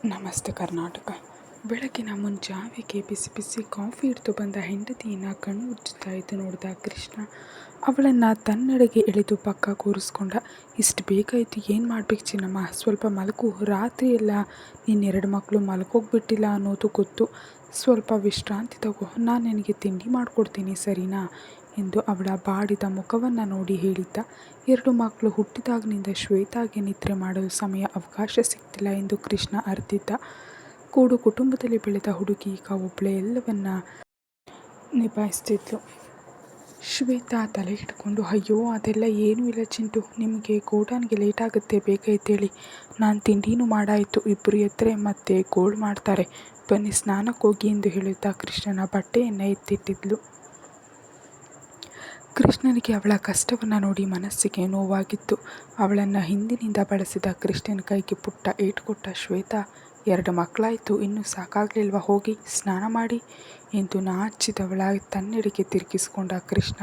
ನಮಸ್ತೆ ಕರ್ನಾಟಕ. ಬೆಳಗಿನ ಮುಂಜಾವಿಗೆ ಬಿಸಿ ಬಿಸಿ ಕಾಫಿ ಹಿಡಿದು ಬಂದ ಹೆಂಡತಿಯನ್ನು ಕಣ್ಣು ಉಜ್ಜುತ್ತಾ ಇದ್ದು ನೋಡಿದ ಕೃಷ್ಣ ಅವಳನ್ನು ತನ್ನೆಡೆಗೆ ಎಳೆದು ಪಕ್ಕ ಕೂರಿಸ್ಕೊಂಡ. ಇಷ್ಟು ಬೇಗ ಇದ್ದು ಏನು ಮಾಡ್ಬೇಕು ಚಿನ್ನಮ್ಮ, ಸ್ವಲ್ಪ ಮಲಗು, ರಾತ್ರಿ ಎಲ್ಲ ನಿನ್ನೆರಡು ಮಕ್ಕಳು ಮಲ್ಕೋಗ್ಬಿಟ್ಟಿಲ್ಲ ಅನ್ನೋದು ಗೊತ್ತು, ಸ್ವಲ್ಪ ವಿಶ್ರಾಂತಿ ತಗೋ, ನಾನು ನಿನಗೆ ತಿಂಡಿ ಮಾಡಿಕೊಡ್ತೀನಿ ಸರಿನಾ ಎಂದು ಅವಳ ಬಾಡಿದ ಮುಖವನ್ನು ನೋಡಿ ಹೇಳಿದ್ದ. ಎರಡು ಮಕ್ಕಳು ಹುಟ್ಟಿದಾಗಿನಿಂದ ಶ್ವೇತಾಗೆ ನಿದ್ರೆ ಮಾಡಲು ಸಮಯ ಅವಕಾಶ ಸಿಗ್ತಿಲ್ಲ ಎಂದು ಕೃಷ್ಣ ಅರ್ತಿದ್ದ. ಕೂಡು ಕುಟುಂಬದಲ್ಲಿ ಬೆಳೆದ ಹುಡುಗಿ ಈಗ ಒಬ್ಬಳೇ ಎಲ್ಲವನ್ನ ನಿಭಾಯಿಸ್ತಿದ್ಲು. ಶ್ವೇತಾ ತಲೆ ಹಿಡ್ಕೊಂಡು, ಅಯ್ಯೋ ಅದೆಲ್ಲ ಏನೂ ಇಲ್ಲ ಚಿಂಟು, ನಿಮಗೆ ಗೋಡನ್ಗೆ ಲೇಟ್ ಆಗುತ್ತೆ, ಬೇಗ ಎದ್ದೇಳಿ, ನಾನು ತಿಂಡಿನೂ ಮಾಡಾಯಿತು, ಇಬ್ಬರು ಎದ್ದರೆ ಮತ್ತೆ ಗೋಳು ಮಾಡ್ತಾರೆ, ಬನ್ನಿ ಸ್ನಾನಕ್ಕೆ ಹೋಗಿ ಎಂದು ಹೇಳುತ್ತಾ ಕೃಷ್ಣನ ಬಟ್ಟೆಯನ್ನು ಎತ್ತಿಟ್ಟಿದ್ಲು. ಕೃಷ್ಣನಿಗೆ ಅವಳ ಕಷ್ಟವನ್ನು ನೋಡಿ ಮನಸ್ಸಿಗೆ ನೋವಾಗಿತ್ತು. ಅವಳನ್ನು ಹಿಂದಿನಿಂದ ಬಳಸಿದ ಕೃಷ್ಣನ ಕೈಗೆ ಪುಟ್ಟ ಏಟು ಕೊಟ್ಟ ಶ್ವೇತಾ, ಎರಡು ಮಕ್ಕಳಾಯಿತು, ಇನ್ನೂ ಸಾಕಾಗಲಿಲ್ವಾ, ಹೋಗಿ ಸ್ನಾನ ಮಾಡಿ ಎಂದು ನಾಚಿದವಳ ತನ್ನೆಡೆಗೆ ತಿರುಗಿಸಿಕೊಂಡ ಕೃಷ್ಣ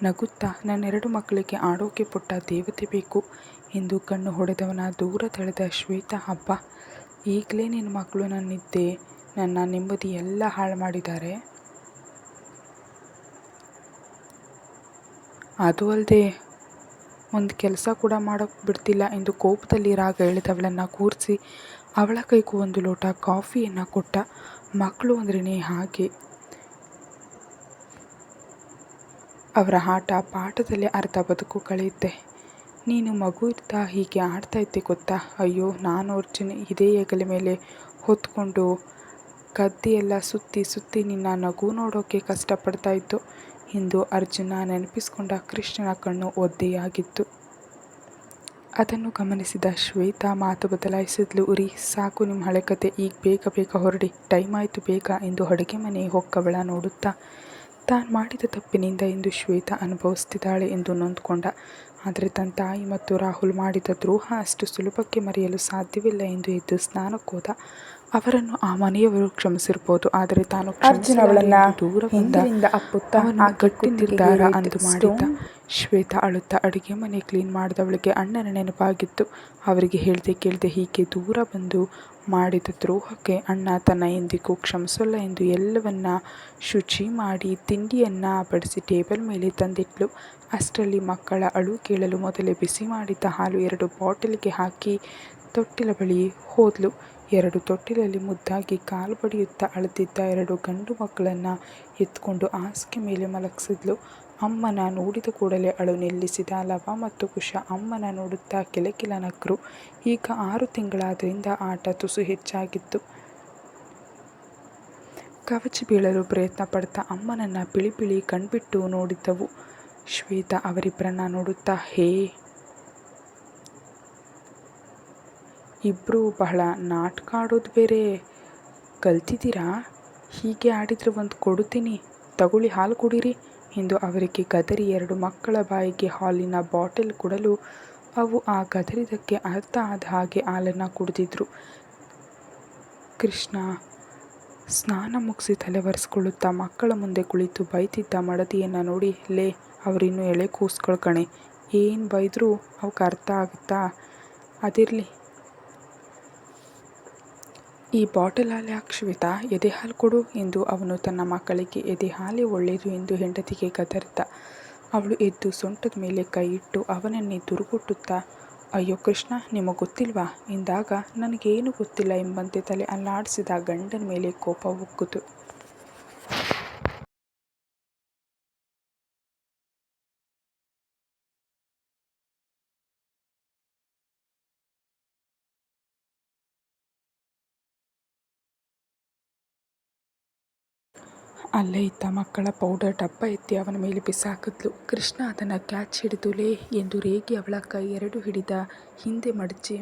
ನಗುತ್ತಾ, ನನ್ನೆರಡು ಮಕ್ಕಳಿಗೆ ಆಡೋಕೆ ಪುಟ್ಟ ದೇವತೆ ಬೇಕು ಎಂದು ಕಣ್ಣು ಹೊಡೆದವನ ದೂರ ತಳೆದ ಶ್ವೇತಾ, ಹಬ್ಬ, ಈಗಲೇ ನಿನ್ನ ಮಕ್ಕಳು ನನ್ನ ನೆಮ್ಮದಿ ಎಲ್ಲ ಹಾಳು ಮಾಡಿದ್ದಾರೆ, ಅದು ಅಲ್ಲದೆ ಒಂದು ಕೆಲಸ ಕೂಡ ಮಾಡೋಕ್ಕೆ ಬಿಡ್ತಿಲ್ಲ ಎಂದು ಕೋಪದಲ್ಲಿ ರಾಗ ಎಳೆದವಳನ್ನು ಕೂರಿಸಿ ಅವಳ ಕೈಗೂ ಒಂದು ಲೋಟ ಕಾಫಿಯನ್ನು ಕೊಟ್ಟ. ಮಕ್ಕಳು ಅಂದ್ರೇ ಹಾಗೆ, ಅವರ ಆಟ ಪಾಠದಲ್ಲಿ ಅರ್ಧ ಬದುಕು ಕಳೆಯುತ್ತೆ. ನೀನು ಮಗು ಇರ್ತಾ ಹೀಗೆ ಆಡ್ತಾ ಇದ್ದೆ ಗೊತ್ತಾ, ಅಯ್ಯೋ ನಾನು ಅರ್ಜುನ್ ಇದೇ ಹೆಗಲ ಮೇಲೆ ಹೊತ್ಕೊಂಡು ಗದ್ದೆಯೆಲ್ಲ ಸುತ್ತಿ ಸುತ್ತಿ ನಿನ್ನ ನಗು ನೋಡೋಕ್ಕೆ ಕಷ್ಟಪಡ್ತಾ ಇತ್ತು ಎಂದು ಅರ್ಜುನ ನೆನಪಿಸಿಕೊಂಡ ಕೃಷ್ಣನ ಕಣ್ಣು ಒದ್ದೆಯಾಗಿತ್ತು. ಅದನ್ನು ಗಮನಿಸಿದ ಶ್ವೇತಾ ಮಾತು ಬದಲಾಯಿಸಿದ್ಲು. ಉರಿ, ಸಾಕು ನಿಮ್ಮ ಹಳೆ ಕತೆ, ಈಗ ಬೇಗ ಬೇಗ ಹೊರಡಿ, ಟೈಮ್ ಆಯಿತು ಬೇಗ ಎಂದು ಅಡುಗೆ ಮನೆ ಹೊಕ್ಕವಳ ನೋಡುತ್ತಾ ತಾನು ಮಾಡಿದ ತಪ್ಪಿನಿಂದ ಎಂದು ಶ್ವೇತಾ ಅನುಭವಿಸ್ತಿದ್ದಾಳೆ ಎಂದು ನೊಂದ್ಕೊಂಡ. ಆದರೆ ತನ್ನ ತಾಯಿ ಮತ್ತು ರಾಹುಲ್ ಮಾಡಿದ ದ್ರೋಹ ಅಷ್ಟು ಸುಲಭಕ್ಕೆ ಮರೆಯಲು ಸಾಧ್ಯವಿಲ್ಲ ಎಂದು ಎದ್ದು ಸ್ನಾನಕ್ಕೆ ಹೋದ. ಅವರನ್ನು ಆ ಮನೆಯವರು ಕ್ಷಮಿಸಿರ್ಬೋದು, ಆದರೆ ತಾನು ದೂರದಿಂದ ಅಪ್ಪುತ್ತಾ ಗಟ್ಟಿ ನಿರ್ಧಾರ ಅಂದು ಮಾಡಿದ್ದ. ಶ್ವೇತಾ ಅಳುತ್ತಾ ಅಡುಗೆ ಮನೆ ಕ್ಲೀನ್ ಮಾಡಿದವಳಿಗೆ ಅಣ್ಣನ ನೆನಪಾಗಿತ್ತು. ಅವರಿಗೆ ಹೇಳ್ದೆ ಕೇಳದೆ ಹೀಗೆ ದೂರ ಬಂದು ಮಾಡಿದ ದ್ರೋಹಕ್ಕೆ ಅಣ್ಣ ತನ್ನ ಎಂದಿಗೂ ಕ್ಷಮಿಸೋಲ್ಲ ಎಂದು ಎಲ್ಲವನ್ನ ಶುಚಿ ಮಾಡಿ ತಿಂಡಿಯನ್ನು ಬಡಿಸಿ ಟೇಬಲ್ ಮೇಲೆ ತಂದಿಟ್ಲು. ಅಷ್ಟರಲ್ಲಿ ಮಕ್ಕಳ ಅಳು ಕೇಳಲು ಮೊದಲೇ ಬಿಸಿ ಮಾಡಿದ್ದ ಹಾಲು 2 ಬಾಟಲಿಗೆ ಹಾಕಿ ತೊಟ್ಟಿಲ ಬಳಿ ಹೋದ್ಲು. 2 ತೊಟ್ಟಿಲಲ್ಲಿ ಮುದ್ದಾಗಿ ಕಾಲು ಬಡಿಯುತ್ತಾ ಅಳುತ್ತಿದ್ದ 2 ಗಂಡು ಮಕ್ಕಳನ್ನು ಎತ್ಕೊಂಡು ಹಾಸಿಗೆ ಮೇಲೆ ಮಲಗಿಸಿದ್ಲು. ಅಮ್ಮನ ನೋಡಿದ ಕೂಡಲೇ ಅಳು ನಿಲ್ಲಿಸಿದ ಲವ ಮತ್ತು ಕುಶ ಅಮ್ಮನ ನೋಡುತ್ತಾ ಕಿಲಕಿಲ ನಕ್ಕರು. ಈಗ 6 ತಿಂಗಳಾದ್ರಿಂದ ಆಟ ತುಸು ಹೆಚ್ಚಾಗಿತ್ತು. ಕವಚಿ ಬೀಳಲು ಪ್ರಯತ್ನ ಪಡ್ತಾ ಅಮ್ಮನನ್ನು ಪಿಳಿ ಪಿಳಿ ಕಣ್ಬಿಟ್ಟು ನೋಡಿದ್ದವು. ಶ್ವೇತಾ ಅವರಿಬ್ಬರನ್ನ ನೋಡುತ್ತಾ, ಹೇ, ಇಬ್ಬರು ಬಹಳ ನಾಟಕ ಆಡೋದು ಬೇರೆ ಕಲ್ತಿದ್ದೀರಾ, ಹೀಗೆ ಆಡಿದರೆ ಒಂದು ಕೊಡುತ್ತೀನಿ, ತಗೊಳ್ಳಿ ಹಾಲು ಕುಡೀರಿ ಎಂದು ಅವರಿಗೆ ಗದರಿ 2 ಮಕ್ಕಳ ಬಾಯಿಗೆ ಹಾಲಿನ ಬಾಟಲ್ ಕೊಡಲು ಅವು ಆ ಗದರಿದಕ್ಕೆ ಅರ್ಥ ಆದ ಹಾಗೆ ಹಾಲನ್ನು ಕುಡಿದಿದ್ರು. ಕೃಷ್ಣ ಸ್ನಾನ ಮುಗಿಸಿ ತಲೆ ಒರೆಸ್ಕೊಳ್ಳುತ್ತಾ ಮಕ್ಕಳ ಮುಂದೆ ಕುಳಿತು ಬೈತಿದ್ದ ಮಡದಿಯನ್ನು ನೋಡಿ, ಲೇ, ಅವರಿನ್ನೂ ಎಳೆ ಕೂಸ್ಗಳು ಕಣೆ, ಏನು ಬೈದರೂ ಅವಕ್ಕೆ ಅರ್ಥ ಆಗುತ್ತಾ, ಅದಿರಲಿ, ಈ ಬಾಟಲ್ ಹಾಲು ಯಾಕೆ ಶ್ವೇತಾ, ಎದೆ ಹಾಲು ಕೊಡು ಎಂದು ಅವನು ತನ್ನ ಮಕ್ಕಳಿಗೆ ಎದೆ ಹಾಲೇ ಒಳ್ಳೆಯದು ಎಂದು ಹೆಂಡತಿಗೆ ಗದರಿದ್ದ. ಅವಳು ಎದ್ದು ಸೊಂಟದ ಮೇಲೆ ಕೈ ಇಟ್ಟು ಅವನನ್ನೇ ದುರುಗುಟ್ಟುತ್ತಾ, ಅಯ್ಯೋ ಕೃಷ್ಣ, ನಿಮಗೆ ಗೊತ್ತಿಲ್ವಾ ಎಂದಾಗ ನನಗೇನು ಗೊತ್ತಿಲ್ಲ ಎಂಬಂತೆ ತಲೆ ಅಲ್ಲಾಡಿಸಿದ ಗಂಡನ ಮೇಲೆ ಕೋಪ ಉಕ್ಕಿತು. ಅಲ್ಲೇ ಇದ್ದ ಮಕ್ಕಳ ಪೌಡರ್ ಡಬ್ಬ ಎತ್ತಿ ಅವನ ಮೇಲೆ ಬಿಸಾಕಿದ್ಲು. ಕೃಷ್ಣ ಅದನ್ನು ಕ್ಯಾಚ್ ಹಿಡಿದು, ಲೇ ಎಂದು ರೇಗಿ ಅವಳ ಕೈ 2 ಹಿಡಿದ ಹಿಂದೆ ಮಡಚಿ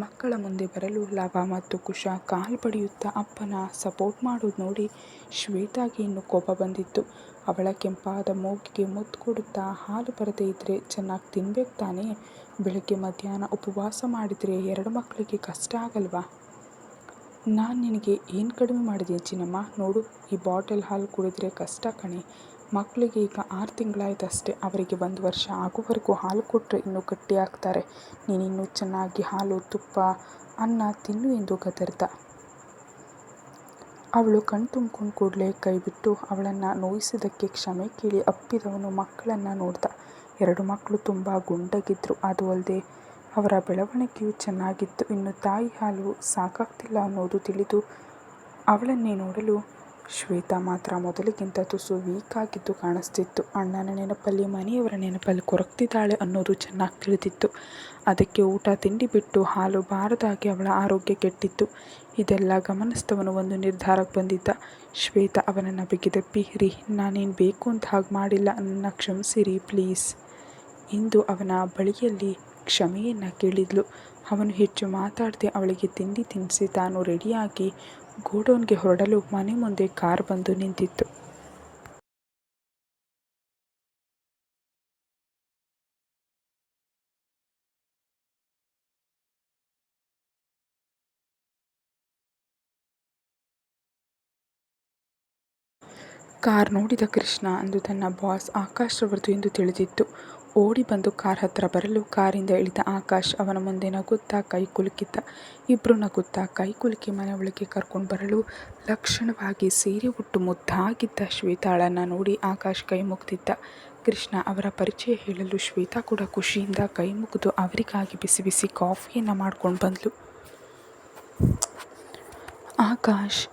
ಮಕ್ಕಳ ಮುಂದೆ ಬರಲು ಲವ ಮತ್ತು ಕುಶ ಕಾಲು ಬಡಿಯುತ್ತಾ ಅಪ್ಪನ ಸಪೋರ್ಟ್ ಮಾಡೋದು ನೋಡಿ ಶ್ವೇತಾಗೆ ಇನ್ನೂ ಕೋಪ ಬಂದಿತ್ತು. ಅವಳ ಕೆಂಪಾದ ಮೂಗಿಗೆ ಮುತ್ತು ಕೊಡುತ್ತಾ, ಹಾಲು ಬರದೇ ಇದ್ದರೆ ಚೆನ್ನಾಗಿ ತಿನ್ಬೇಕು ತಾನೇ, ಬೆಳಗ್ಗೆ ಮಧ್ಯಾಹ್ನ ಉಪವಾಸ ಮಾಡಿದರೆ 2 ಮಕ್ಕಳಿಗೆ ಕಷ್ಟ ಆಗಲ್ವಾ, ನಾನು ನಿನಗೆ ಏನು ಕಡಿಮೆ ಮಾಡಿದ್ದೀನಿ ಚಿನ್ನಮ್ಮ, ನೋಡು, ಈ ಬಾಟಲ್ ಹಾಲು ಕುಡಿದ್ರೆ ಕಷ್ಟ ಕಣೆ, ಮಕ್ಕಳಿಗೆ ಈಗ 6 ತಿಂಗಳಾಯ್ತಷ್ಟೇ. ಅವರಿಗೆ 1 ವರ್ಷ ಆಗೋವರೆಗೂ ಹಾಲು ಕೊಟ್ಟರೆ ಇನ್ನೂ ಗಟ್ಟಿಯಾಗ್ತಾರೆ. ನೀನಿನ್ನೂ ಚೆನ್ನಾಗಿ ಹಾಲು, ತುಪ್ಪ, ಅನ್ನ ತಿನ್ನು ಎಂದು ಗದರ್ದ. ಅವಳು ಕಣ್ತುಂಬ್ಕೊಂಡು ಕೂಡಲೇ ಕೈಬಿಟ್ಟು ಅವಳನ್ನು ನೋಯಿಸಿದ್ದಕ್ಕೆ ಕ್ಷಮೆ ಕೇಳಿ ಅಪ್ಪಿದವನು ಮಕ್ಕಳನ್ನು ನೋಡ್ದ. 2 ಮಕ್ಕಳು ತುಂಬ ಗುಂಡಗಿದ್ರು. ಅದು ಅಲ್ಲದೆ ಅವರ ಬೆಳವಣಿಗೆಯೂ ಚೆನ್ನಾಗಿತ್ತು. ಇನ್ನು ತಾಯಿ ಹಾಲು ಸಾಕಾಗ್ತಿಲ್ಲ ಅನ್ನೋದು ತಿಳಿದು ಅವಳನ್ನೇ ನೋಡಲು ಶ್ವೇತಾ ಮಾತ್ರ ಮೊದಲಿಗಿಂತ ತುಸು ವೀಕ್ ಆಗಿದ್ದು ಕಾಣಿಸ್ತಿತ್ತು. ಅಣ್ಣನ ನೆನಪಲ್ಲಿ, ಮನೆಯವರ ನೆನಪಲ್ಲಿ ಕೊರಗ್ತಿದ್ದಾಳೆ ಅನ್ನೋದು ಚೆನ್ನಾಗಿ ತಿಳಿದಿತ್ತು. ಅದಕ್ಕೆ ಊಟ ತಿಂಡಿ ಬಿಟ್ಟು ಹಾಲು ಬಾರದಾಗಿ ಅವಳ ಆರೋಗ್ಯ ಕೆಟ್ಟಿತ್ತು. ಇದೆಲ್ಲ ಗಮನಿಸಿದವನು ಒಂದು ನಿರ್ಧಾರಕ್ಕೆ ಬಂದಿದ್ದ. ಶ್ವೇತಾ ಅವನನ್ನು ಬಿಗಿದಪ್ಪಿ, ರೀ, ನಾನೇನು ಬೇಕು ಅಂತ ಹಾಗೆ ಮಾಡಿಲ್ಲ, ನನ್ನ ಕ್ಷಮಿಸಿರಿ ಪ್ಲೀಸ್ ಎಂದು ಅವನ ಬಳಿಯಲ್ಲಿ ಕ್ಷಮೆಯನ್ನು ಕೇಳಿದ್ಲು. ಅವನು ಹೆಚ್ಚು ಮಾತಾಡದೆ ಅವಳಿಗೆ ತಿಂಡಿ ತಿನ್ನಿಸಿ ತಾನು ರೆಡಿಯಾಗಿ ಗೋಡೌನ್ಗೆ ಹೊರಡಲು ಮನೆ ಮುಂದೆ ಕಾರ್ ಬಂದು ನಿಂತಿತ್ತು. ಕಾರ್ ನೋಡಿದ ಕೃಷ್ಣ ಅಂದು ತನ್ನ ಬಾಸ್ ಆಕಾಶ್ ರವರದು ಎಂದು ತಿಳಿದಿತ್ತು. ಓಡಿ ಬಂದು ಕಾರ್ ಹತ್ರ ಬರಲು ಕಾರಿಂದ ಇಳಿದ ಆಕಾಶ್ ಅವನ ಮುಂದೆ ನಗುತ್ತಾ ಕೈ ಕುಲುಕಿದ್ದ. ಇಬ್ರು ನಗುತ್ತಾ ಕೈ ಕುಲುಕಿ ಮನೆ ಒಳಗೆ ಕರ್ಕೊಂಡು ಬರಲು ಲಕ್ಷಣವಾಗಿ ಸೀರೆ ಉಟ್ಟು ಮುದ್ದಾಗಿದ್ದ ಶ್ವೇತಾಳನ್ನು ನೋಡಿ ಆಕಾಶ್ ಕೈ ಮುಗ್ದಿದ್ದ. ಕೃಷ್ಣ ಅವರ ಪರಿಚಯ ಹೇಳಲು ಶ್ವೇತಾ ಕೂಡ ಖುಷಿಯಿಂದ ಕೈ ಮುಗಿದು ಅವರಿಗಾಗಿ ಬಿಸಿ ಬಿಸಿ ಕಾಫಿಯನ್ನು ಮಾಡ್ಕೊಂಡು ಬಂದ್ಲು. ಆಕಾಶ್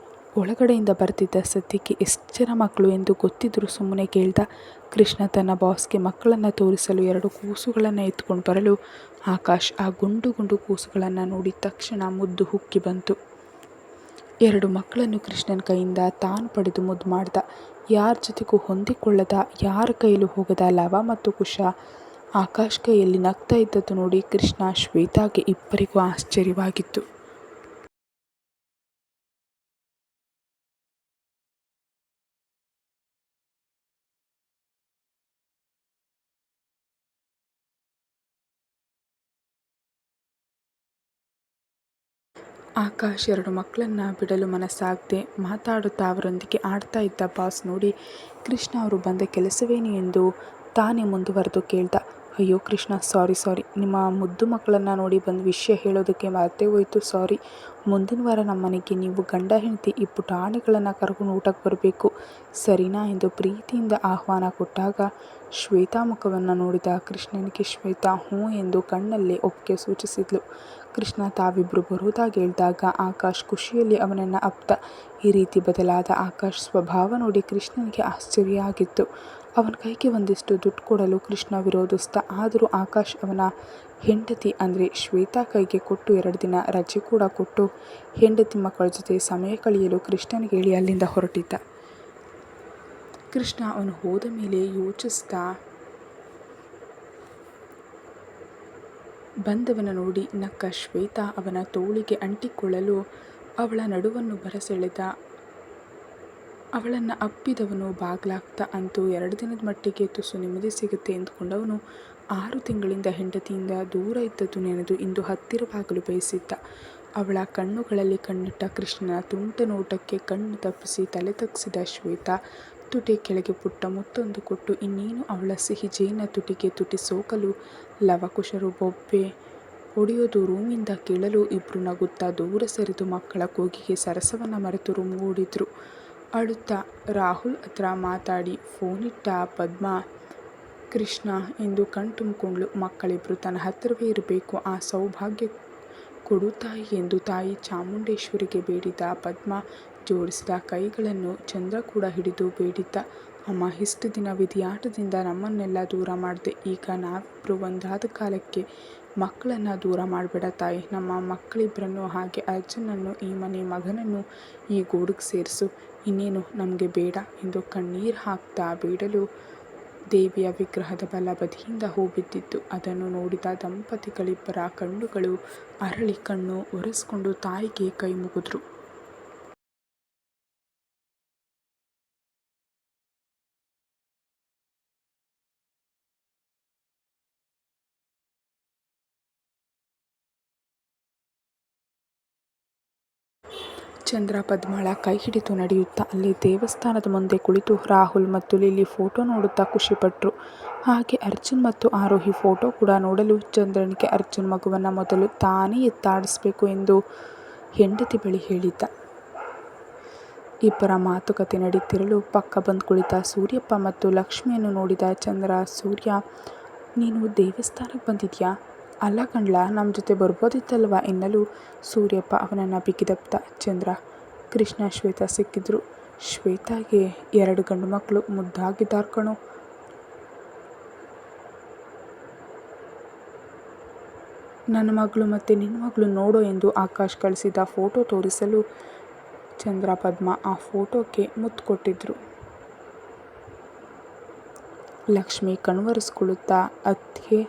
ಒಳಗಡೆಯಿಂದ ಬರ್ತಿದ್ದ ಸದ್ಯಕ್ಕೆ ಎಷ್ಟು ಜನ ಮಕ್ಕಳು ಎಂದು ಗೊತ್ತಿದ್ದರೂ ಸುಮ್ಮನೆ ಕೇಳ್ದ. ಕೃಷ್ಣ ತನ್ನ ಬಾಸ್ಗೆ ಮಕ್ಕಳನ್ನು ತೋರಿಸಲು 2 ಕೂಸುಗಳನ್ನು ಎತ್ಕೊಂಡು ಬರಲು ಆಕಾಶ್ ಆ ಗುಂಡು ಗುಂಡು ಕೂಸುಗಳನ್ನು ನೋಡಿದ ತಕ್ಷಣ ಮುದ್ದು ಹುಕ್ಕಿ ಬಂತು. 2 ಮಕ್ಕಳನ್ನು ಕೃಷ್ಣನ ಕೈಯಿಂದ ತಾನು ಪಡೆದು ಮುದ್ದು ಮಾಡ್ದ. ಯಾರ ಜೊತೆಗೂ ಹೊಂದಿಕೊಳ್ಳದ, ಯಾರ ಕೈಲೂ ಹೋಗದ ಲವ ಮತ್ತು ಕುಶ ಆಕಾಶ್ ಕೈಯಲ್ಲಿ ನಗ್ತಾ ಇದ್ದದ್ದು ನೋಡಿ ಕೃಷ್ಣ, ಶ್ವೇತಾಗೆ ಇಬ್ಬರಿಗೂ ಆಶ್ಚರ್ಯವಾಗಿತ್ತು. ಆಕಾಶ್ 2 ಮಕ್ಕಳನ್ನು ಬಿಡಲು ಮನಸ್ಸಾಗದೆ ಮಾತಾಡುತ್ತಾ ಅವರೊಂದಿಗೆ ಆಡ್ತಾ ಇದ್ದ ಬಾಸ್ ನೋಡಿ ಕೃಷ್ಣ ಅವರು ಬಂದ ಕೆಲಸವೇನು ಎಂದು ತಾನೇ ಮುಂದುವರೆದು ಕೇಳ್ದ. ಅಯ್ಯೋ ಕೃಷ್ಣ, ಸಾರಿ, ನಿಮ್ಮ ಮುದ್ದು ಮಕ್ಕಳನ್ನು ನೋಡಿ ಬಂದು ವಿಷಯ ಹೇಳೋದಕ್ಕೆ ಮರ್ತೇ ಹೋಯಿತು, ಸಾರಿ. ಮುಂದಿನ ವಾರ ನಮ್ಮ ಮನೆಗೆ ನೀವು ಗಂಡ ಹೆಂಡತಿ ಈ ಪುಟಾಣಿಗಳನ್ನು ಕರ್ಕೊಂಡು ಊಟಕ್ಕೆ ಬರಬೇಕು, ಸರಿನಾ ಎಂದು ಪ್ರೀತಿಯಿಂದ ಆಹ್ವಾನ ಕೊಟ್ಟಾಗ ಶ್ವೇತಾ ಮುಖವನ್ನು ನೋಡಿದ ಕೃಷ್ಣನಿಗೆ ಶ್ವೇತಾ ಹ್ಞೂ ಎಂದು ಕಣ್ಣಲ್ಲೇ ಒಪ್ಪಿಗೆ ಸೂಚಿಸಿದ್ಲು. ಕೃಷ್ಣ ತಾವಿಬ್ಬರು ಬರೋದಾಗಿ ಹೇಳಿದಾಗ ಆಕಾಶ್ ಖುಷಿಯಲ್ಲಿ ಅವನನ್ನು ಅಪ್ದ. ಈ ರೀತಿ ಬದಲಾದ ಆಕಾಶ್ ಸ್ವಭಾವ ನೋಡಿ ಕೃಷ್ಣನಿಗೆ ಆಶ್ಚರ್ಯ ಆಗಿತ್ತು. ಅವನ ಕೈಗೆ ಒಂದಿಷ್ಟು ದುಡ್ಡು ಕೊಡಲು ಕೃಷ್ಣ ವಿರೋಧಿಸ್ದ. ಆದರೂ ಆಕಾಶ್ ಅವನ ಹೆಂಡತಿ ಅಂದರೆ ಶ್ವೇತಾ ಕೈಗೆ ಕೊಟ್ಟು 2 ದಿನ ರಜೆ ಕೂಡ ಕೊಟ್ಟು ಹೆಂಡತಿ ಮಕ್ಕಳ ಜೊತೆ ಸಮಯ ಕಳೆಯಲು ಕೃಷ್ಣನಿಗೆ ಹೇಳಿ ಅಲ್ಲಿಂದ ಹೊರಟಿದ್ದ. ಕೃಷ್ಣ ಅವನು ಹೋದ ಮೇಲೆ ಯೋಚಿಸ್ತಾ ಬಂದವನ ನೋಡಿ ನಕ್ಕ ಶ್ವೇತಾ ಅವನ ತೋಳಿಗೆ ಅಂಟಿಕೊಳ್ಳಲು ಅವಳ ನಡುವನ್ನು ಬರಸೆಳೆದ. ಅವಳನ್ನು ಅಪ್ಪಿದವನು ಬಾಗ್ಲಾಗ್ತ. ಅಂತೂ 2 ದಿನದ ಮಟ್ಟಿಗೆ ತುಸು ನೆಮ್ಮದಿ ಸಿಗುತ್ತೆ ಎಂದುಕೊಂಡವನು 6 ತಿಂಗಳಿಂದ ಹೆಂಡತಿಯಿಂದ ದೂರ ಇದ್ದದ್ದು ನೆನೆದು ಇಂದು ಹತ್ತಿರವಾಗಲು ಬಯಸಿದ್ದ. ಅವಳ ಕಣ್ಣುಗಳಲ್ಲಿ ಕಣ್ಣಿಟ್ಟ ಕೃಷ್ಣನ ತುಂಟ ನೋಟಕ್ಕೆ ಕಣ್ಣು ತಪ್ಪಿಸಿ ತಲೆ ತಗ್ಗಿಸಿದ ಶ್ವೇತಾ ತುಟಿ ಕೆಳಗೆ ಪುಟ್ಟ ಮುತ್ತೊಂದು ಕೊಟ್ಟು ಇನ್ನೇನು ಅವಳ ಸಿಹಿ ಜೇನ ತುಟಿಗೆ ತುಟಿ ಸೋಕಲು ಲವಕುಶರು ಬೊಬ್ಬೆ ಒಡೆಯೋದು ರೂಮಿಂದ ಕೇಳಲು ಇಬ್ಬರು ನಗುತ್ತಾ ದೂರ ಸರಿದು ಮಕ್ಕಳ ಕೂಗಿಗೆ ಸರಸವನ್ನು ಮರೆತು ರೂಮ್ಗೆ ಓಡಿದ್ರು. ಅಳುತ್ತಾ ರಾಹುಲ್ ಹತ್ರ ಮಾತಾಡಿ ಫೋನಿಟ್ಟ ಪದ್ಮ ಕೃಷ್ಣ ಎಂದು ಕಣ್ತುಂಬಿಕೊಂಡ್ಳು. ಮಕ್ಕಳಿಬ್ಬರು ತನ್ನ ಹತ್ತಿರವೇ ಇರಬೇಕು, ಆ ಸೌಭಾಗ್ಯ ಕೊಡು ತಾಯಿ ಎಂದು ತಾಯಿ ಚಾಮುಂಡೇಶ್ವರಿಗೆ ಬೇಡಿದ ಪದ್ಮ ಜೋಡಿಸಿದ ಕೈಗಳನ್ನು ಚಂದ್ರ ಕೂಡ ಹಿಡಿದು ಬೇಡಿದ್ದ. ಅಮ್ಮ, ಇಷ್ಟು ದಿನ ವಿಧಿಯಾಟದಿಂದ ನಮ್ಮನ್ನೆಲ್ಲ ದೂರ ಮಾಡಿದೆ. ಈಗ ನಾವಿಬ್ಬರು ಒಂದಾದ ಕಾಲಕ್ಕೆ ಮಕ್ಕಳನ್ನು ದೂರ ಮಾಡಬೇಡ ತಾಯಿ. ನಮ್ಮ ಮಕ್ಕಳಿಬ್ಬರನ್ನು ಹಾಗೆ ಅರ್ಜುನನ್ನು, ಈ ಮನೆ ಮಗನನ್ನು ಈ ಗೂಡಿಗೆ ಸೇರಿಸು. ಇನ್ನೇನು ನಮಗೆ ಬೇಡ ಎಂದು ಕಣ್ಣೀರು ಹಾಕ್ತಾ ಬೇಡಲು ದೇವಿಯ ವಿಗ್ರಹದ ಬಲಬದಿಯಿಂದ ಹೂ ಬಿದ್ದಿತ್ತು. ಅದನ್ನು ನೋಡಿದ ದಂಪತಿಗಳಿಬ್ಬರ ಕಣ್ಣುಗಳು ಅರಳಿ ಕಣ್ಣು ಒರೆಸ್ಕೊಂಡು ತಾಯಿಗೆ ಕೈ ಮುಗಿದ್ರು. ಚಂದ್ರ ಪದ್ಮಳ ಕೈ ಹಿಡಿದು ನಡೆಯುತ್ತಾ ಅಲ್ಲಿ ದೇವಸ್ಥಾನದ ಮುಂದೆ ಕುಳಿತು ರಾಹುಲ್ ಮತ್ತು ಲಿಲಿ ಫೋಟೋ ನೋಡುತ್ತಾ ಖುಷಿಪಟ್ಟರು. ಹಾಗೆ ಅರ್ಜುನ್ ಮತ್ತು ಆರೋಹಿ ಫೋಟೋ ಕೂಡ ನೋಡಲು ಚಂದ್ರನಿಗೆ ಅರ್ಜುನ್ ಮಗುವನ್ನು ಮೊದಲು ತಾನೇ ಎತ್ತಾಡಿಸಬೇಕು ಎಂದು ಹೆಂಡತಿ ಬಳಿ ಹೇಳಿದ್ದ. ಇಬ್ಬರ ಮಾತುಕತೆ ನಡೀತಿರಲು ಪಕ್ಕ ಬಂದು ಕುಳಿತ ಸೂರ್ಯಪ್ಪ ಮತ್ತು ಲಕ್ಷ್ಮಿಯನ್ನು ನೋಡಿದ ಚಂದ್ರ, ಸೂರ್ಯ, ನೀನು ದೇವಸ್ಥಾನಕ್ಕೆ ಬಂದಿದ್ಯಾ? ಅಲ್ಲ ಕಣ್ಲ, ನಮ್ಮ ಜೊತೆ ಬರ್ಬೋದಿತ್ತಲ್ವ ಎನ್ನಲು ಸೂರ್ಯಪ್ಪ ಅವನನ್ನು ಬಿಗಿದಪ್ಪ. ಚಂದ್ರ, ಕೃಷ್ಣ ಶ್ವೇತಾ ಸಿಕ್ಕಿದ್ರು. ಶ್ವೇತಾಗೆ 2 ಗಂಡು ಮಕ್ಕಳು, ಮುದ್ದಾಗಿದ್ದಾರೆ ಕಣೋ. ನನ್ನ ಮಗಳು ಮತ್ತು ನಿನ್ನ ಮಗಳು ನೋಡೋ ಎಂದು ಆಕಾಶ್ ಕಳಿಸಿದ ಫೋಟೋ ತೋರಿಸಲು ಚಂದ್ರ ಪದ್ಮ ಆ ಫೋಟೋಕ್ಕೆ ಮುತ್ತು ಕೊಟ್ಟಿದ್ರು. ಲಕ್ಷ್ಮಿ ಕಣ್ವರಿಸ್ಕೊಳ್ಳುತ್ತಾ, ಅತ್ತಿಗೆ,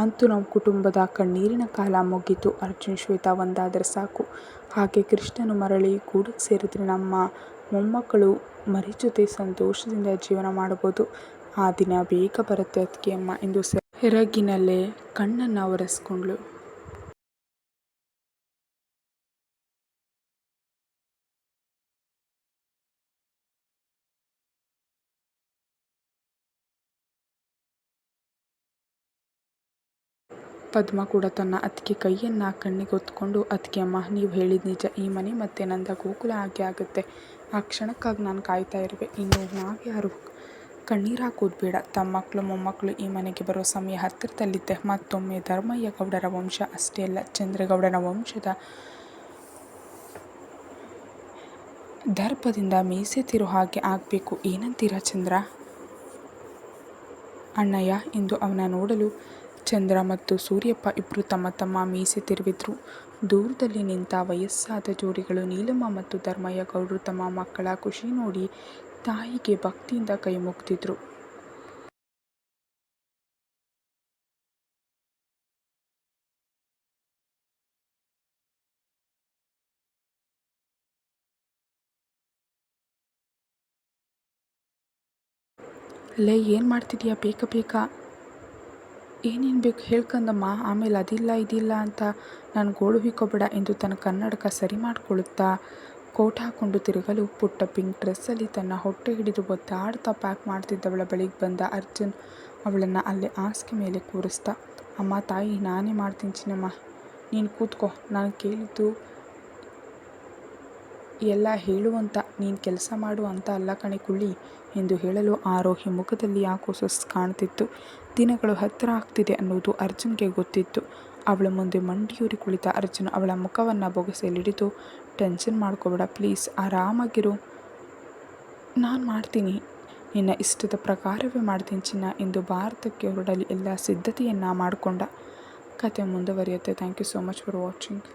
ಅಂತೂ ನಮ್ಮ ಕುಟುಂಬದ ಕಣ್ಣೀರಿನ ಕಾಲ ಮುಗೀತು. ಅರ್ಜುನ್ ಶ್ವೇತಾ ಒಂದಾದರೆ ಸಾಕು. ಹಾಗೆ ಕೃಷ್ಣನು ಮರಳಿ ಗೂಡಿಗೆ ಸೇರಿದರೆ ನಮ್ಮ ಮೊಮ್ಮಕ್ಕಳು ಮರಿ ಜೊತೆ ಸಂತೋಷದಿಂದ ಜೀವನ ಮಾಡಬಹುದು. ಆ ದಿನ ಬೇಗ ಬರುತ್ತೆ ಅತ್ತಿಗೆಯಮ್ಮ ಎಂದು ಸೆರಗಿನಲ್ಲೇ ಕಣ್ಣನ್ನು ಒರೆಸ್ಕೊಂಡ್ಳು. ಪದ್ಮ ಕೂಡ ತನ್ನ ಅತ್ತಿಗೆ ಕೈಯನ್ನು ಕಣ್ಣಿಗೆ ಹೊತ್ಕೊಂಡು, ಅತ್ತಿಗೆಯಮ್ಮ, ನೀವು ಹೇಳಿದ ನಿಜ. ಈ ಮನೆ ಮತ್ತೆ ನಂದ ಗೋಕುಲ ಹಾಗೆ ಆಗುತ್ತೆ. ಆ ಕ್ಷಣಕ್ಕಾಗಿ ನಾನು ಕಾಯ್ತಾ ಇರುವೆ. ಇನ್ನು ನಾವ್ಯಾರು ಕಣ್ಣೀರು ಹಾಕೋದು ಬೇಡ. ತಮ್ಮ ಮಕ್ಕಳು ಮೊಮ್ಮಕ್ಕಳು ಈ ಮನೆಗೆ ಬರೋ ಸಮಯ ಹತ್ತಿರದಲ್ಲಿದ್ದೆ. ಮತ್ತೊಮ್ಮೆ ಧರ್ಮಯ್ಯ ಗೌಡರ ವಂಶ ಅಷ್ಟೇ ಅಲ್ಲ, ಚಂದ್ರಗೌಡನ ವಂಶದ ದರ್ಪದಿಂದ ಮೀಸೆ ತಿರೋ ಹಾಗೆ ಆಗಬೇಕು. ಏನಂತೀರಾ ಚಂದ್ರ? ಅಣ್ಣಯ್ಯ ಎಂದು ಅವನ ನೋಡಲು ಚಂದ್ರ ಮತ್ತು ಸೂರ್ಯಪ್ಪ ಇಬ್ಬರು ತಮ್ಮ ತಮ್ಮ ಮೀಸೆ ತಿರುವಿದ್ರು. ದೂರದಲ್ಲಿ ನಿಂತ ವಯಸ್ಸಾದ ಜೋಡಿಗಳು ನೀಲಮ್ಮ ಮತ್ತು ಧರ್ಮಯ್ಯ ಗೌಡರು ತಮ್ಮ ಮಕ್ಕಳ ಖುಷಿ ನೋಡಿ ತಾಯಿಗೆ ಭಕ್ತಿಯಿಂದ ಕೈ ಮುಗ್ದಿದ್ರು. ಲೇ, ಏನು ಮಾಡ್ತಿದೀಯಾ? ಬೇಗ ಏನೇನು ಬೇಕು ಹೇಳ್ಕಂದಮ್ಮ. ಆಮೇಲೆ ಅದಿಲ್ಲ ಇದಿಲ್ಲ ಅಂತ ನಾನು ಗೋಳು ಹಿಕ್ಕೋಬೇಡ ಎಂದು ತನ್ನ ಕನ್ನಡಕ ಸರಿ ಮಾಡಿಕೊಳ್ಳುತ್ತಾ ಕೋಟ್ ಹಾಕ್ಕೊಂಡು ತಿರುಗಲು ಪುಟ್ಟ ಪಿಂಕ್ ಡ್ರೆಸ್ಸಲ್ಲಿ ತನ್ನ ಹೊಟ್ಟೆ ಹಿಡಿದು ಒದ್ದಾಡ್ತಾ ಪ್ಯಾಕ್ ಮಾಡ್ತಿದ್ದವಳ ಬಳಿಗೆ ಬಂದ ಅರ್ಜುನ್ ಅವಳನ್ನು ಅಲ್ಲೇ ಹಾಸಿಗೆ ಮೇಲೆ ಕೂರಿಸ್ತಾ, ಅಮ್ಮ ತಾಯಿ, ನಾನೇ ಮಾಡ್ತೀನಿ ಚಿನ್ನಮ್ಮ, ನೀನು ಕೂತ್ಕೋ. ನಾನು ಕೇಳಿದ್ದು ಎಲ್ಲ ಹೇಳುವಂತ, ನೀನು ಕೆಲಸ ಮಾಡು ಅಂತ ಅಲ್ಲ ಕಣೆ ಕುಳ್ಳಿ ಎಂದು ಹೇಳಲು ಆರೋಹಿ ಮುಖದಲ್ಲಿ ಯಾಕೋ ಸುಸ್ತು ಕಾಣ್ತಿತ್ತು. ದಿನಗಳು ಹತ್ತಿರ ಆಗ್ತಿದೆ ಅನ್ನೋದು ಅರ್ಜುನ್ಗೆ ಗೊತ್ತಿತ್ತು. ಅವಳ ಮುಂದೆ ಮಂಡಿಯೂರಿ ಕುಳಿತ ಅರ್ಜುನ್ ಅವಳ ಮುಖವನ್ನು ಬೊಗಸೆಯಲ್ಲಿಡಿದು, ಟೆನ್ಷನ್ ಮಾಡ್ಕೋಬೇಡ ಪ್ಲೀಸ್, ಆರಾಮಾಗಿರು, ನಾನು ಮಾಡ್ತೀನಿ, ನಿನ್ನ ಇಷ್ಟದ ಪ್ರಕಾರವೇ ಮಾಡ್ತೀನಿ ಚಿನ್ನ ಎಂದು ಭಾರತಕ್ಕೆ ಹೊರಡಲು ಎಲ್ಲ ಸಿದ್ಧತೆಯನ್ನು ಮಾಡಿಕೊಂಡ. ಕತೆ ಮುಂದುವರಿಯುತ್ತೆ. Thank you so much for watching.